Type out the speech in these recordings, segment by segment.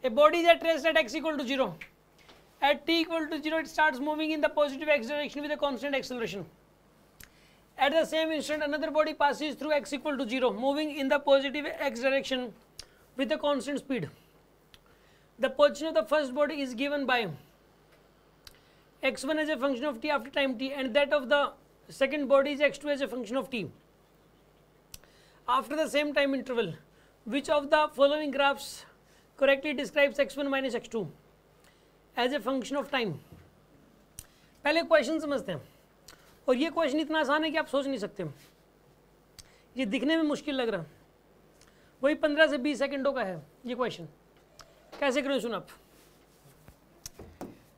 A body is at rest at x equal to 0. At t equal to 0, it starts moving in the positive x direction with a constant acceleration. At the same instant, another body passes through x equal to 0, moving in the positive x direction with a constant speed. The position of the first body is given by x1 as a function of t after time t, and that of the second body is x2 as a function of t after the same time interval. Which of the following graphs correctly describes x1 minus x2 as a function of time? पहले question समझते हैं, और ये question इतना आसान है कि आप सोच नहीं सकते, ये दिखने में मुश्किल लग रहा, वही 15 से 20 सेकंडों का है ये क्वेश्चन। कैसे करें सुन आप,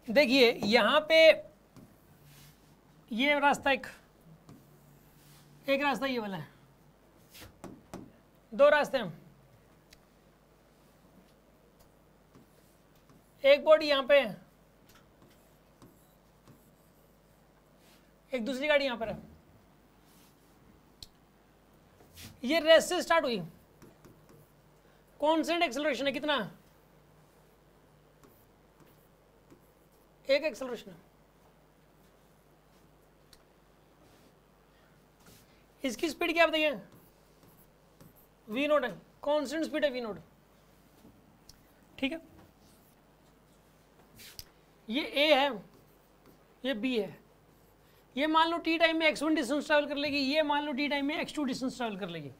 देखिए यहाँ पे ये रास्ता एक रास्ता ये वाला है, दो रास्ते हैं, एक बॉडी यहाँ पे है, एक दूसरी गाड़ी यहाँ पर है। ये रेस से स्टार्ट हुई, कॉन्स्टेंट एक्सेलरेशन है, कितना? एक एक्सेलरेशन है। इसकी स्पीड क्या बताइए? v नोट है, कॉन्स्टेंट स्पीड है v नोट, ठीक है। ये a है, ये b है। ये मान लो t टाइम में x1 डिस्टेंस ट्रैवल कर लेगी, ये मान लो t टाइम में x2 डिस्टेंस ट्रैवल कर लेगी।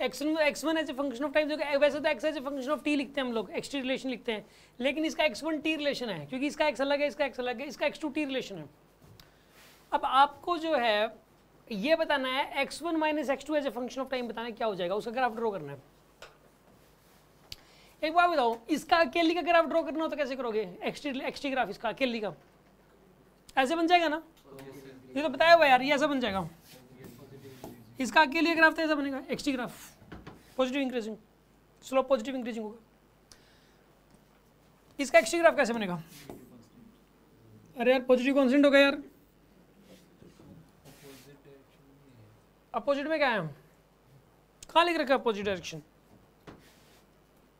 x1 as a function of time, वैसे तो x as a function of t लिखते हैं हम लोग, x t रिलेशन लिखते हैं, लेकिन इसका x1 t रिलेशन है, क्योंकि इसका x अलग है, इसका x अलग है, इसका x2 t रिलेशन है। अब आपको जो है ये बताना है x1 minus x2 as a function of time बताना है क्या हो जाएगा, उसका ग्राफ ड्रॉ करना है। एक बात बताओ, इसका अकेली का ग्राफ ड्रॉ करना हो तो कैसे करोगे? एक्स टी ग्राफ इसका अकेली का ऐसे बन जाएगा ना, ये तो बताया हुआ यार, ये ऐसा बन जाएगा। इसका अकेले ग्राफ तो ऐसा बनेगा, x T graph, positive increasing, slope positive increasing होगा। इसका एक्स टी ग्राफ कैसे बनेगा? अरे यार पॉजिटिव कॉन्स्टेंट होगा यार, अपोजिट में क्या है, कहाँ लिख रखा है अपोजिट डायरेक्शन?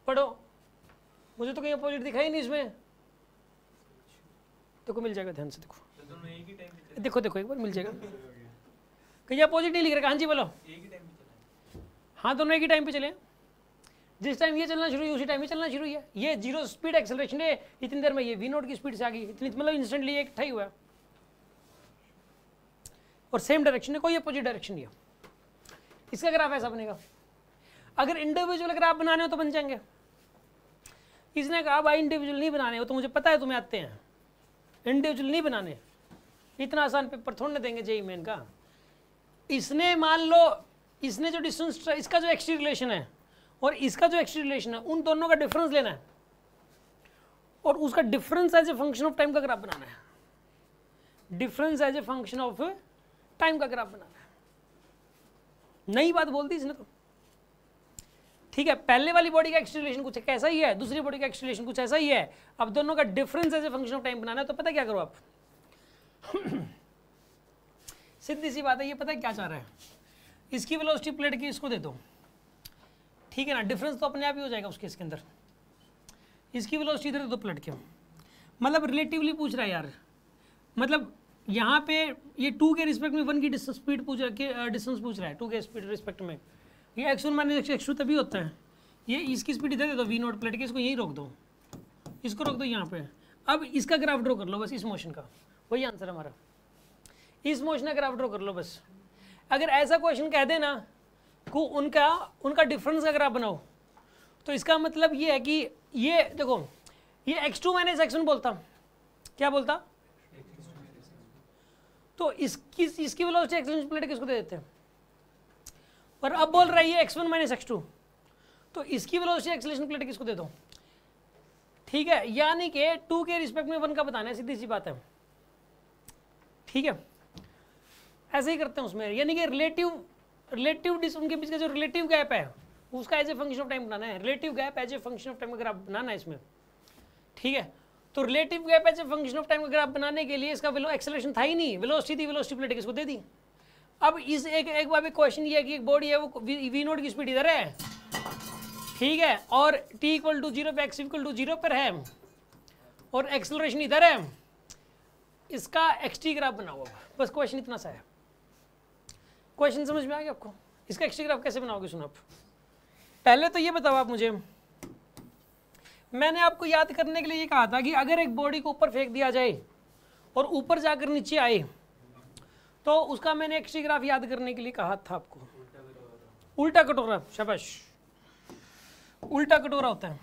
पढ़ो, मुझे तो कहीं अपोजिट दिखाई नहीं इसमें। देखो मिल जाएगा, ध्यान से देखो, देखो देखो एक बार मिल जाएगा, कहीं अपोजिट नहीं लिख रखा। हाँ जी बोलो, हाँ दोनों एक ही टाइम पे चले, जिस टाइम ये चलना शुरू हुई उसी टाइम ये चलना शुरू हुई है। ये जीरो स्पीड एक्सेलरेशन है, इतनी देर में ये वी नोट की स्पीड से आ गई, इतनी मतलब इंस्टेंटली एक ठई हुआ और सेम डायरेक्शन है, कोई अपोजिट डायरेक्शन नहीं है। इसका ग्राफ ऐसा बनेगा। अगर इंडिविजुअल ग्राफ बनाने हो तो बन जाएंगे। इसने कहा भाई इंडिविजुअल नहीं बनाने हो, तो मुझे पता है तुम्हें आते हैं, इंडिविजुअल नहीं बनाने, इतना आसान पेपर थोड़ा ना देंगे जेईई मेन का। इसने मान लो, इसने जो डिस्टेंस, इसका जो एक्सटी रिलेशन है और इसका जो एक्सटी रिलेशन है, उन दोनों का डिफरेंस लेना है और उसका difference as a function of time का ग्राफ बनाना है। Difference as a function of time का ग्राफ बनाना है। नई बात बोल दी इसने तो, ठीक है। पहले वाली बॉडी का एक्सटी रिलेशन कुछ ऐसा ही है, दूसरी बॉडी का एक्सटी रिलेशन कुछ ऐसा ही है। अब दोनों का difference as a function of time बनाना है, तो पता क्या करो आप सीधी सी बात है, ये पता है क्या चाह रहा है, इसकी वेलोसिटी प्लेट की इसको दे दो, ठीक है ना, डिफरेंस तो अपने आप ही हो जाएगा उसके इसके अंदर। इसकी वेलोसिटी दे दो प्लेट के, मतलब रिलेटिवली पूछ रहा है यार, मतलब यहाँ पे ये 2 के रिस्पेक्ट में 1 की डिस्टेंस स्पीड पूछ रहा है, डिस्टेंस पूछ रहा है 2 के स्पीड रिस्पेक्ट में। ये x1 माइनस x2 तभी होता है। ये इसकी स्पीड इधर दे दो v नोट प्लेट के, इसको यहीं रोक दो, इसको रोक दो यहाँ पे। अब इसका ग्राफ ड्रॉ कर लो बस, इस मोशन का, वही आंसर हमारा। इस मोशन का ग्राफ ड्रॉ कर लो बस। अगर ऐसा क्वेश्चन कह देना को उनका डिफरेंस का ग्राफ बनाओ, तो इसका मतलब ये है कि ये देखो, ये x2 माइनस x1 बोलता, क्या बोलता, तो इसकी वेलोसिटी एक्सेलरेशन प्लेट किसको दे देते हैं, और अब बोल रहा है ये x1 माइनस x2, तो इसकी वेलोसिटी एक्सेलरेशन प्लेट किसको दे दो, ठीक है। यानी कि 2 के रिस्पेक्ट में 1 का बताना है, सीधी सी बात है, ठीक है। ऐसे ही करते हैं उसमें, यानी कि रिलेटिव उनके बीच का जो रिलेटिव गैप है उसका as a function of time बनाना है। Relative gap as a function of time का ग्राफ बनाना है इसमें, ठीक है। तो relative gap as a function of time का ग्राफ बनाने के लिए इसका एक्सेलरेशन था ही नहीं, वेलोसिटी थी, वेलोसिटी प्लेट किसको दे दी। अब इस एक बार क्वेश्चन ये है कि एक बॉडी है, वो वी नोट की स्पीड इधर है ठीक है, और t इक्वल टू 0 पे x इक्वल टू 0 पर है और एक्सेलरेशन इधर है, इसका xt ग्राफ बनाओ। बस क्वेश्चन इतना सा है। क्वेश्चन समझ में आ गया आपको? इसका xt ग्राफ कैसे बनाओगे? सुनो आप, पहले तो ये बताओ आप मुझे, मैंने आपको याद करने के लिए ये कहा था कि अगर एक बॉडी को ऊपर फेंक दिया जाए और ऊपर जाकर नीचे आए तो उसका मैंने xt ग्राफ याद करने के लिए कहा था आपको। उल्टा कटोरा, शाबाश, उल्टा कटोरा होता है।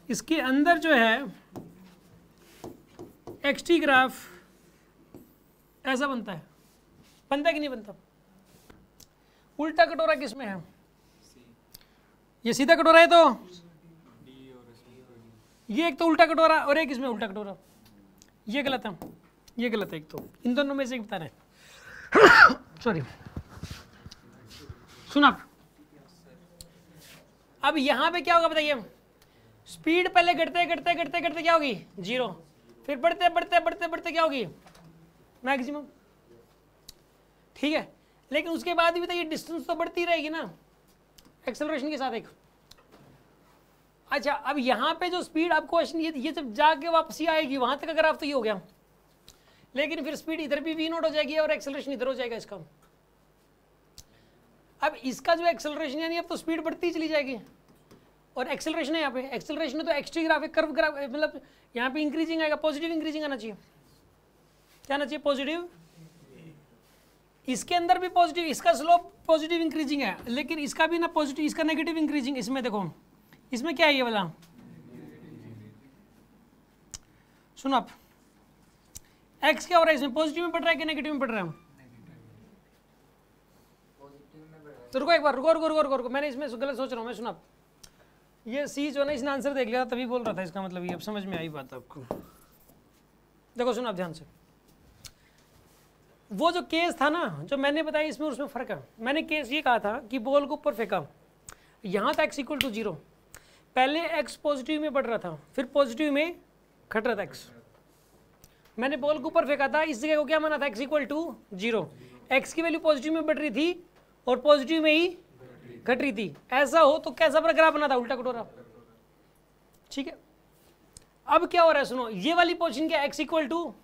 इसके अंदर जो है xt ग्राफ ऐसा बनता है। बनता है कि नहीं बनता? उल्टा कटोरा किसमें है? ये सीधा कटोरा है तो ये एक तो उल्टा कटोरा और एक इसमें उल्टा कटोरा। ये गलत है, ये गलत है। एक तो इन दोनों में से एक बता रहे हैं। सॉरी, सुना। अब यहां पे क्या होगा बताइए? स्पीड पहले घटते घटते घटते घटते क्या होगी? 0। फिर बढ़ते बढ़ते बढ़ते बढ़ते क्या होगी? मैक्सिमम। ठीक है, लेकिन उसके बाद भी बताइए डिस्टेंस तो बढ़ती रहेगी ना एक्सेलरेशन के साथ एक। अच्छा, अब यहाँ पे जो स्पीड, अब क्वेश्चन ये जब जाके वापसी आएगी वहां तक अगर आप, तो ये हो गया, लेकिन फिर स्पीड इधर भी v0 हो जाएगी और एक्सेलरेशन इधर हो जाएगा इसका। अब इसका जो एक्सेलरेशन यानी अब तो स्पीड बढ़ती चली जाएगी और एक्सेलरेशन है यहाँ पे, एक्सेलरेशन है तो xt ग्राफ है, कर्व ग्राफ, मतलब यहाँ पे इंक्रीजिंग आएगा, पॉजिटिव इंक्रीजिंग आना चाहिए। क्या आना चाहिए? पॉजिटिव। इसके अंदर भी पॉजिटिव, इसका स्लोप पॉजिटिव इंक्रीजिंग है, लेकिन इसका भी ना पॉजिटिव, इसका नेगेटिव इंक्रीजिंग। इसमें देखो, इसमें क्या है ये वाला? सुनो आप, x क्या हो रहा है इसमें? पॉजिटिव में बढ़ रहा है कि नेगेटिव में बढ़ रहा है? तो रुको एक बार, रुको रुको रुको रुको रुको, मैंने इसमें गलत सोच रहा हूँ मैं। सुनो आप, ये सी जो है ना, इसने आंसर देख लिया तभी बोल रहा था, इसका मतलब ये अब समझ में आई बात आपको। देखो सुनो आप ध्यान से, वो जो केस था ना जो मैंने बताया, इसमें और उसमें फर्क है। मैंने केस ये कहा था कि बॉल को ऊपर फेंका, यहाँ था x इक्वल टू 0, पहले x पॉजिटिव में बढ़ रहा था, फिर पॉजिटिव में घट रहा था x। मैंने बॉल को ऊपर फेंका था, इस जगह को क्या माना था? x equal to 0। x की वैल्यू पॉजिटिव में बढ़ रही थी और पॉजिटिव में ही घट रही थी। ऐसा हो तो कैसा ग्राफ बना था? उल्टा कटोरा। ठीक है, अब क्या हो रहा है सुनो, ये वाली पोजीशन क्या? x इक्वल टू,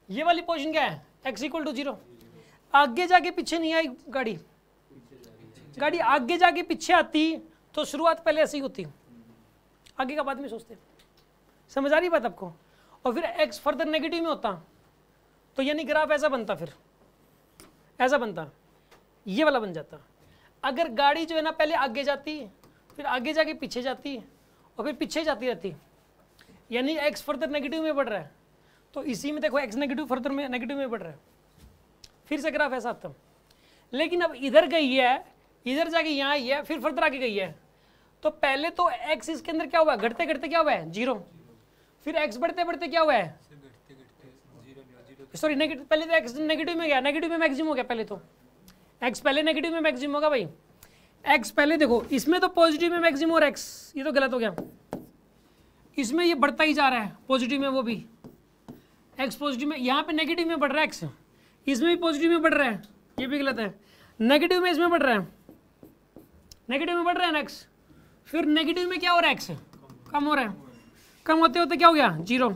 ये वाली पोजीशन क्या है? x equal to 0। आगे जाके पीछे नहीं आई गाड़ी, गाड़ी आगे जाके पीछे आती तो शुरुआत पहले ऐसी होती, आगे का बाद में सोचते। समझ आ रही बात आपको? और फिर x फर्दर नेगेटिव में होता तो यानी ग्राफ ऐसा बनता, फिर ऐसा बनता, ये वाला बन जाता। अगर गाड़ी जो है ना पहले आगे जाती, फिर आगे जाके पीछे जाती और फिर पीछे जाती रहती, यानी x फर्दर नेगेटिव में बढ़ रहा है, तो इसी में देखो x नेगेटिव फर्दर में नेगेटिव में बढ़ रहा है, फिर से ग्राफ ऐसा आता। लेकिन अब इधर गई है, इधर जाके यहाँ आई है, फिर फर्दर आगे गई है, तो पहले तो x इसके अंदर क्या हुआ? घटते घटते क्या हुआ है? 0। फिर x बढ़ते बढ़ते क्या हुआ है? सॉरी नेगेटिव, पहले तो x नेगेटिव में गया, नेगेटिव में मैक्सिमम हो गया। पहले तो x पहले नेगेटिव में मैक्सिमम होगा भाई। x पहले देखो, इसमें तो पॉजिटिव में मैक्सिमम और x, ये तो गलत हो गया। इसमें ये बढ़ता ही जा रहा है पॉजिटिव में, वो भी x पॉजिटिव में, यहाँ पे नेगेटिव में बढ़ रहा है x, इसमें भी पॉजिटिव में बढ़ रहा है, ये भी गलत है। नेगेटिव में इसमें बढ़ रहा है, नेगेटिव में बढ़ रहा है ना x, फिर नेगेटिव में क्या हो रहा है? x कम हो रहा है, कम होते होते क्या हो गया? 0।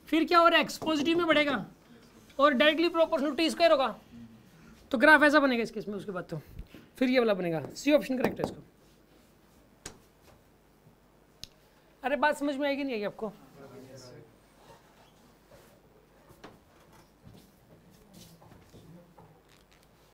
फिर क्या हो रहा है? x पॉजिटिव में बढ़ेगा और डायरेक्टली प्रोपोर्शनल t स्क्वायर होगा, तो ग्राफ ऐसा बनेगा इसके, इसमें उसके बाद तो फिर ये वाला बनेगा। सी ऑप्शन करेक्ट है इसका। अरे बात समझ में आएगी नहीं आएगी आपको?